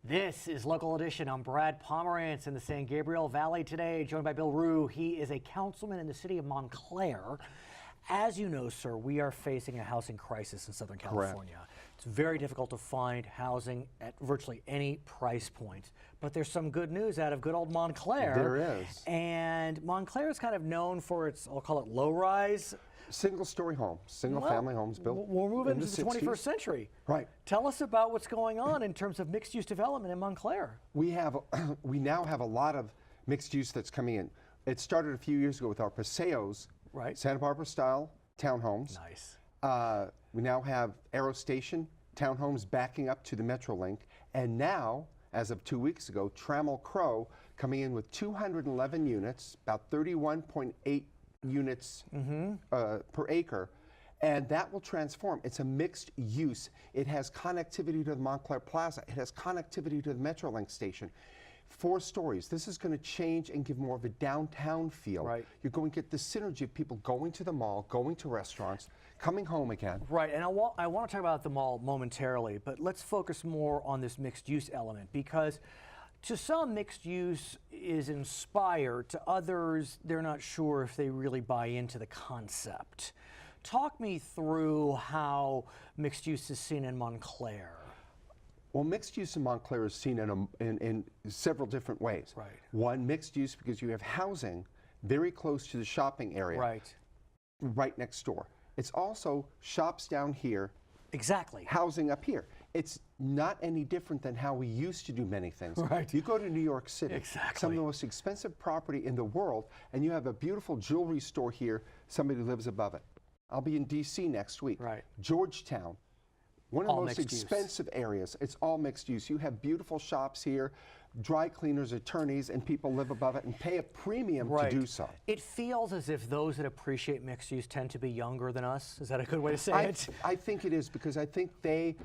This is Local Edition. I'm Brad Pomerance in the San Gabriel Valley today, joined by Bill Rue. He is a councilman in the city of Montclair. As you know, sir, we are facing a housing crisis in Southern California. Correct. It's very difficult to find housing at virtually any price point. But there's some good news out of good old Montclair. There is. And Montclair is kind of known for its, I'll call it low-rise. Single-story homes, single-family homes built. We're moving in into the 21st century. Right. Tell us about what's going on in terms of mixed-use development in Montclair. We now have a lot of mixed use that's coming in. It started a few years ago with our Paseos, right? Santa Barbara-style townhomes. Nice. We now have Aero Station townhomes backing up to the MetroLink, and now, as of 2 weeks ago, Trammell Crow coming in with 211 units, about 31.8 units per acre, and that will transform. It's a mixed use. It has connectivity to the Montclair Plaza. It has connectivity to the MetroLink station. 4 stories. This is going to change and give more of a downtown feel. Right. You're going to get the synergy of people going to the mall, going to restaurants, coming home again. Right, and I want to talk about the mall momentarily, but let's focus more on this mixed use element, because to some, mixed use is inspired. To others, they're not sure if they really buy into the concept. Talk me through how mixed use is seen in Montclair. Well, mixed use in Montclair is seen in several different ways. Right. One, mixed use because you have housing very close to the shopping area. Right next door. It's also shops down here. Exactly. Housing up here. It's not any different than how we used to do many things. Right. You go to New York City, exactly. Some of the most expensive property in the world, and you have a beautiful jewelry store here, somebody lives above it. I'll be in D.C. next week. Right. Georgetown, one of all the most expensive areas. It's all mixed use. You have beautiful shops here, dry cleaners, attorneys, and people live above it and pay a premium to do so. It feels as if those that appreciate mixed use tend to be younger than us. Is that a good way to say it? I think it is, because I think they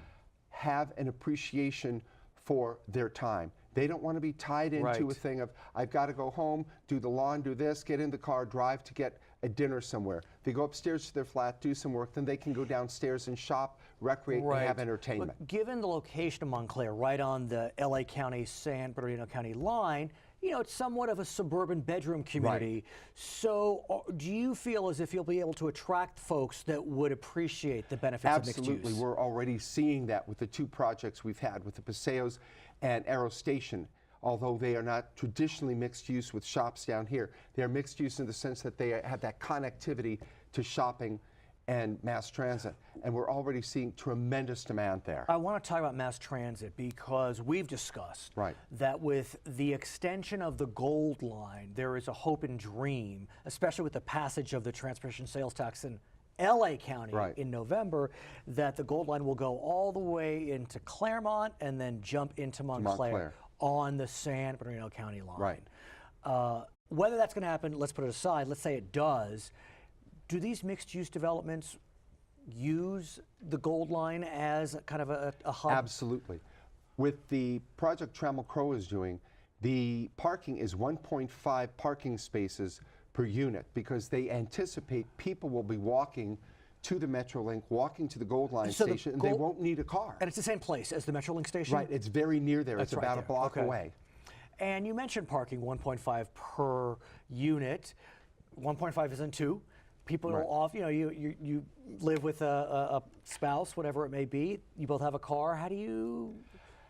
have an appreciation for their time. They don't want to be tied into a thing of, I've got to go home, do the lawn, do this, get in the car, drive to get a dinner somewhere. They go upstairs to their flat, do some work, then they can go downstairs and shop, recreate, and have entertainment. Look, given the location of Montclair, right on the LA County, San Bernardino County line, you know, it's somewhat of a suburban bedroom community. Right. So do you feel as if you'll be able to attract folks that would appreciate the benefits of mixed use? Absolutely. We're already seeing that with the 2 projects we've had with the Paseos and Aero Station. Although they are not traditionally mixed use with shops down here, they are mixed use in the sense that they have that connectivity to shopping and mass transit. And we're already seeing tremendous demand there. I want to talk about mass transit because we've discussed that with the extension of the Gold Line, there is a hope and dream, especially with the passage of the transportation sales tax in LA County in November, that the Gold Line will go all the way into Claremont and then jump into Montclair. On the San Bernardino County line. Whether that's going to happen, let's put it aside. Let's say it does. Do these mixed-use developments use the Gold Line as kind of a hub? Absolutely. With the project Trammell Crow is doing, the parking is 1.5 parking spaces per unit, because they anticipate people will be walking to the MetroLink, walking to the Gold Line station, and they won't need a car. And it's the same place as the MetroLink station? Right, it's very near there. It's about a block away. And you mentioned parking, 1.5 per unit. 1.5 isn't 2. People are off, you know, you live with a spouse, whatever it may be. You both have a car. How do you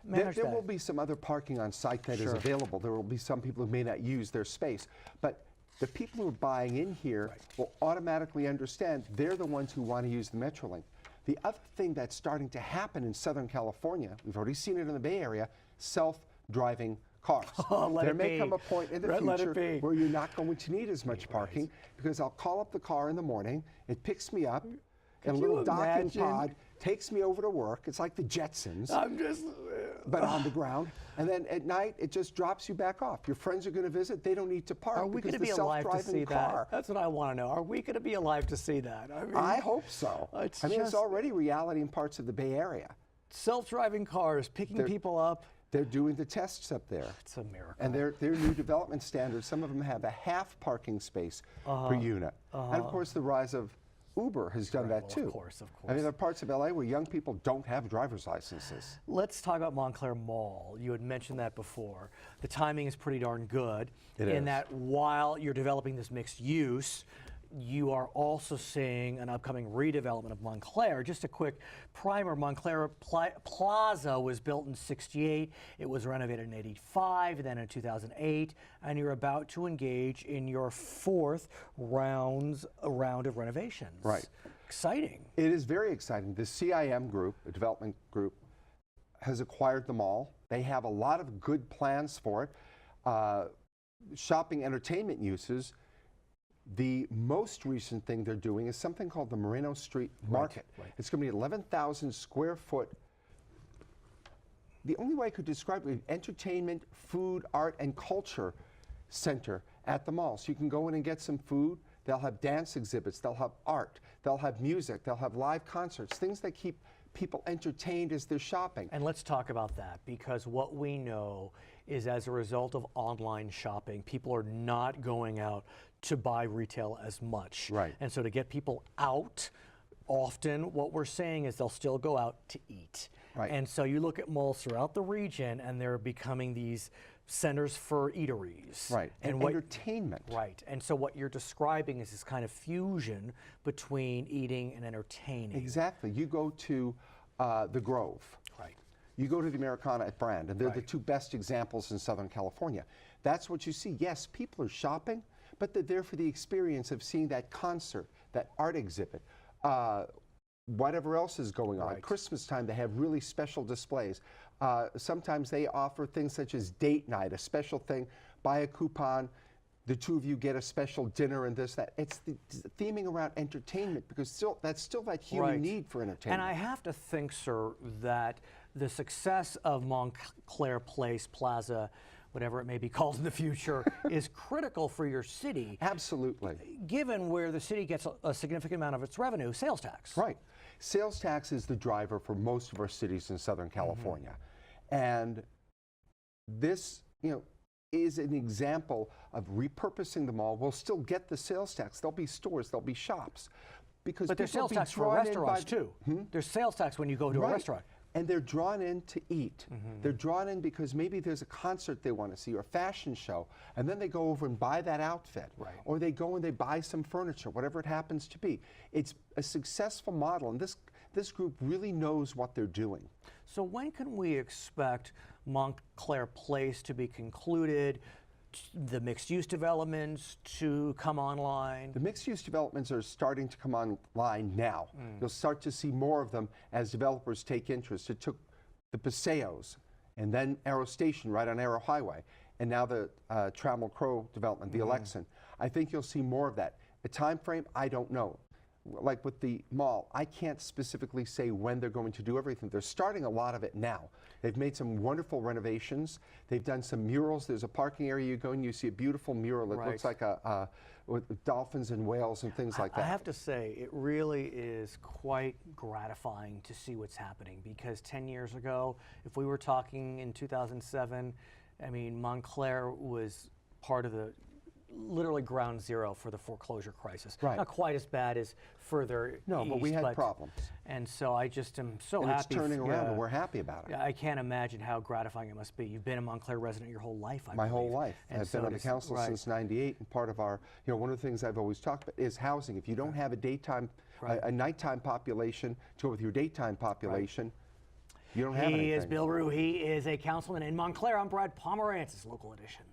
manage that? There will be some other parking on site that is available. There will be some people who may not use their space. But the people who are buying in here will automatically understand they're the ones who want to use the MetroLink. The other thing that's starting to happen in Southern California, we've already seen it in the Bay Area, self-driving cars. There may come a point in the future where you're not going to need as much parking, because I'll call up the car in the morning, it picks me up, and a little docking pod takes me over to work. It's like the Jetsons, but on the ground. And then at night, it just drops you back off. Your friends are going to visit. They don't need to park. Are we going to be alive to see that? That's what I want to know. Are we going to be alive to see that? I mean, I hope so. I mean, it's already reality in parts of the Bay Area. Self-driving cars, picking people up. They're doing the tests up there. It's a miracle. And their new development standards, some of them have a half parking space per unit. And of course, the rise of Uber has done that too. Of course, of course. I mean, there are parts of LA where young people don't have driver's licenses. Let's talk about Montclair Mall. You had mentioned that before. The timing is pretty darn good It in is. that while you're developing this mixed use, you are also seeing an upcoming redevelopment of Montclair. Just a quick primer, Montclair Plaza was built in '68. It was renovated in '85, then in 2008, and you're about to engage in your fourth round of renovations. Right. Exciting. It is very exciting. The CIM group, a development group, has acquired the mall. They have a lot of good plans for it. Shopping entertainment uses. The most recent thing they're doing is something called the Moreno Street Market. Right. It's going to be 11,000 square foot. The only way I could describe it, entertainment, food, art, and culture center at the mall. So you can go in and get some food. They'll have dance exhibits. They'll have art. They'll have music. They'll have live concerts, things that keep people entertained as they're shopping. And let's talk about that, because what we know is as a result of online shopping, people are not going out to buy retail as much. Right. And so to get people out, often what we're saying is they'll still go out to eat. Right. And so you look at malls throughout the region and they're becoming these centers for eateries. Right. And entertainment. Right. And so what you're describing is this kind of fusion between eating and entertaining. Exactly. You go to the Grove. Right. You go to the Americana at Brand, and they're the Right. two best examples in Southern California. That's what you see. Yes, people are shopping, but they're there for the experience of seeing that concert, that art exhibit, whatever else is going on. Right. Christmas time, they have really special displays. Sometimes they offer things such as date night, a special thing, buy a coupon, the two of you get a special dinner and this, that. It's the theming around entertainment, because that's still that human Right. need for entertainment. And I have to think, sir, that the success of Montclair Plaza, whatever it may be called in the future, is critical for your city. Absolutely. Given where the city gets a significant amount of its revenue, sales tax. Right. Sales tax is the driver for most of our cities in Southern California. And this, is an example of repurposing the mall. We'll still get the sales tax. There'll be stores, there'll be shops. Because But there's people will sales be tax for drawn in restaurants by- too. There's sales tax when you go to a Right. restaurant. And they're drawn in to eat. They're drawn in because maybe there's a concert they want to see or a fashion show, and then they go over and buy that outfit. Right. Or they go and they buy some furniture, whatever it happens to be. It's a successful model, and this group really knows what they're doing. So when can we expect Montclair Place to be concluded, the mixed-use developments to come online? The mixed-use developments are starting to come online now. You'll start to see more of them as developers take interest. It took the Paseos and then Arrow Station right on Arrow Highway, and now the Trammell Crow development, the Alexan. I think you'll see more of that. A time frame, I don't know. Like with the mall, I can't specifically say when they're going to do everything. They're starting a lot of it now. They've made some wonderful renovations. They've done some murals. There's a parking area you go and you see a beautiful mural that looks like with dolphins and whales and things like that. I have to say, it really is quite gratifying to see what's happening, because 10 years ago, if we were talking in 2007, I mean, Montclair was part of the literally ground zero for the foreclosure crisis. Right. Not quite as bad as further No, east, but we had problems. And so I just am so And happy. it's turning around, and we're happy about it. Yeah, I can't imagine how gratifying it must be. You've been a Montclair resident your whole life, I My whole believe. life. And I've so been on the does- council right. since '98, and part of our, one of the things I've always talked about is housing. If you don't have a daytime, a nighttime population to go with your daytime population, you don't have anything. He is Bill Rue. He is a councilman in Montclair. I'm Brad Pomerance. It's Local Edition.